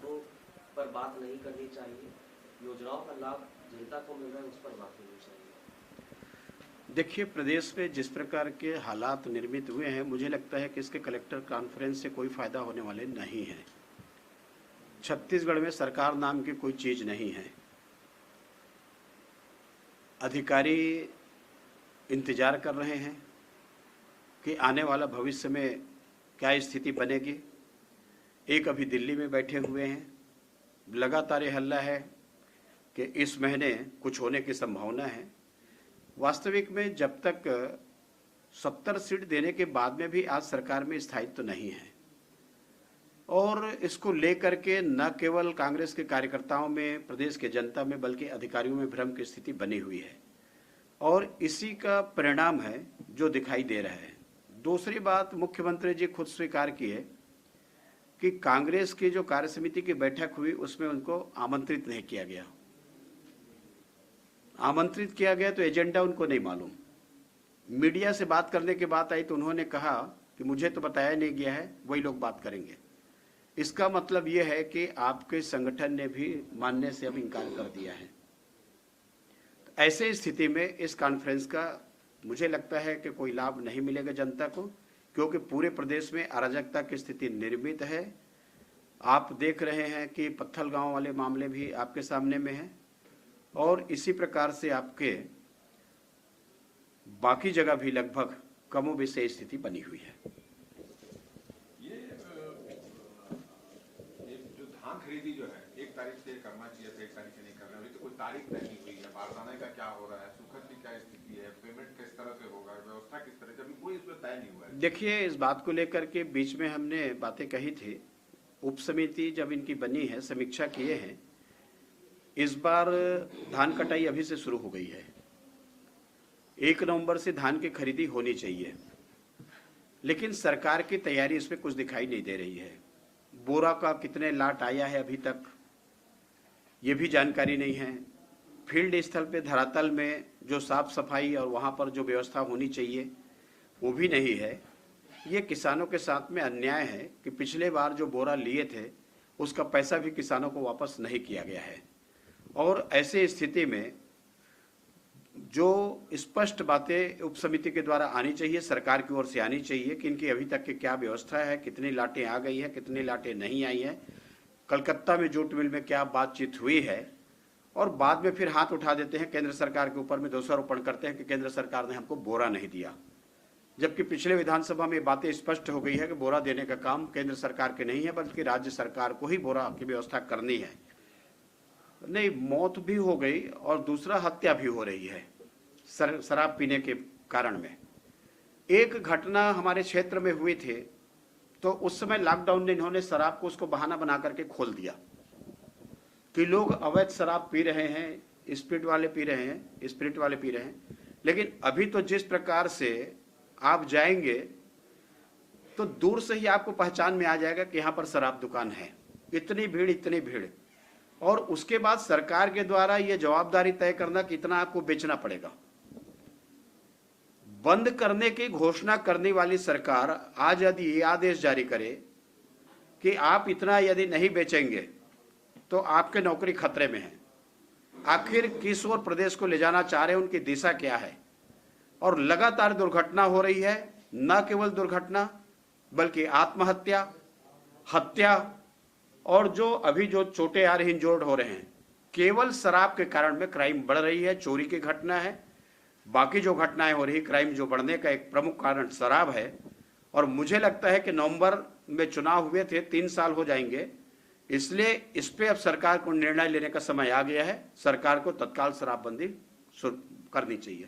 छात्रों पर बात नहीं करनी चाहिए, योजनाओं का लाभ जनता को मिल रहा है उस पर बात होनी चाहिए। देखिए, प्रदेश में जिस प्रकार के हालात निर्मित हुए हैं, मुझे लगता है कि इसके कलेक्टर कॉन्फ्रेंस से कोई फायदा होने वाले नहीं है। छत्तीसगढ़ में सरकार नाम की कोई चीज नहीं है। अधिकारी इंतजार कर रहे हैं कि आने वाला भविष्य में क्या स्थिति बनेगी। एक अभी दिल्ली में बैठे हुए हैं, लगातार ये हल्ला है कि इस महीने कुछ होने की संभावना है। वास्तविक में जब तक 70 सीट देने के बाद में भी आज सरकार में स्थायित्व तो नहीं है, और इसको लेकर के न केवल कांग्रेस के कार्यकर्ताओं में, प्रदेश के जनता में, बल्कि अधिकारियों में भ्रम की स्थिति बनी हुई है, और इसी का परिणाम है जो दिखाई दे रहा है। दूसरी बात, मुख्यमंत्री जी खुद स्वीकार किए कि कांग्रेस की जो कार्य समिति की बैठक हुई उसमें उनको आमंत्रित नहीं किया गया। आमंत्रित किया गया तो एजेंडा उनको नहीं मालूम। मीडिया से बात करने की बात आई तो उन्होंने कहा कि मुझे तो बताया नहीं गया है, वही लोग बात करेंगे। इसका मतलब यह है कि आपके संगठन ने भी मानने से अब इनकार कर दिया है। तो ऐसे स्थिति में इस कॉन्फ्रेंस का मुझे लगता है कि कोई लाभ नहीं मिलेगा जनता को, क्योंकि पूरे प्रदेश में अराजकता की स्थिति निर्मित है। आप देख रहे हैं कि पत्थल गांव वाले मामले भी आपके सामने में है, और इसी प्रकार से आपके बाकी जगह भी लगभग कमोबेश स्थिति बनी हुई है। ये जो धान खरीदी जो है 1 तारीख से करना चाहिए था, 1 तारीख से नहीं कर रहे, अभी तो कोई तारीख तय नहीं हुई है। बारदाने का क्या हो रहा है, सुखद की क्या स्थिति है, पेमेंट किस तरह से होगा, व्यवस्था किस तरह से, अभी कोई इसमें तय नहीं हुआ है। देखिए, इस बात को लेकर के बीच में हमने बातें कही थी। उप समिति जब इनकी बनी है, समीक्षा किए हैं। इस बार धान कटाई अभी से शुरू हो गई है। 1 नवंबर से धान की खरीदी होनी चाहिए, लेकिन सरकार की तैयारी इसमें कुछ दिखाई नहीं दे रही है। बोरा का कितने लाट आया है अभी तक ये भी जानकारी नहीं है। फील्ड स्थल पे, धरातल में जो साफ सफाई और वहाँ पर जो व्यवस्था होनी चाहिए वो भी नहीं है। ये किसानों के साथ में अन्याय है कि पिछले बार जो बोरा लिए थे उसका पैसा भी किसानों को वापस नहीं किया गया है। और ऐसे स्थिति में जो स्पष्ट बातें उप समिति के द्वारा आनी चाहिए, सरकार की ओर से आनी चाहिए कि इनकी अभी तक की क्या व्यवस्था है, कितनी लाटें आ गई है, कितनी लाटें नहीं आई हैं, कलकत्ता में जूट मिल में क्या बातचीत हुई है। और बाद में फिर हाथ उठा देते हैं केंद्र सरकार के ऊपर में, दोषारोपण करते हैं कि केंद्र सरकार ने हमको बोरा नहीं दिया, जबकि पिछले विधानसभा में बातें स्पष्ट हो गई है कि बोरा देने का काम केंद्र सरकार के नहीं है, बल्कि राज्य सरकार को ही बोरा की व्यवस्था करनी है। नहीं, मौत भी हो गई और दूसरा हत्या भी हो रही है शराब पीने के कारण में। एक घटना हमारे क्षेत्र में हुई थी, तो उस समय लॉकडाउन ने इन्होंने शराब को उसको बहाना बना करके खोल दिया कि लोग अवैध शराब पी रहे हैं, स्पिरिट वाले पी रहे हैं। लेकिन अभी तो जिस प्रकार से आप जाएंगे तो दूर से ही आपको पहचान में आ जाएगा कि यहाँ पर शराब दुकान है। इतनी भीड़, और उसके बाद सरकार के द्वारा यह जवाबदारी तय करना कि इतना आपको बेचना पड़ेगा। बंद करने की घोषणा करने वाली सरकार आज यदि ये आदेश जारी करे कि आप इतना यदि नहीं बेचेंगे तो आपके नौकरी खतरे में है, आखिर किस ओर प्रदेश को ले जाना चाह रहे हैं, उनकी दिशा क्या है। और लगातार दुर्घटना हो रही है, न केवल दुर्घटना बल्कि आत्महत्या, हत्या, और जो अभी जो चोटें आ रही, इंजोर्ड हो रहे हैं, केवल शराब के कारण में क्राइम बढ़ रही है। चोरी की घटना है, बाकी जो घटनाएं हो रही, क्राइम जो बढ़ने का एक प्रमुख कारण शराब है। और मुझे लगता है कि नवंबर में चुनाव हुए थे, 3 साल हो जाएंगे, इसलिए इस पे अब सरकार को निर्णय लेने का समय आ गया है। सरकार को तत्काल शराबबंदी करनी चाहिए।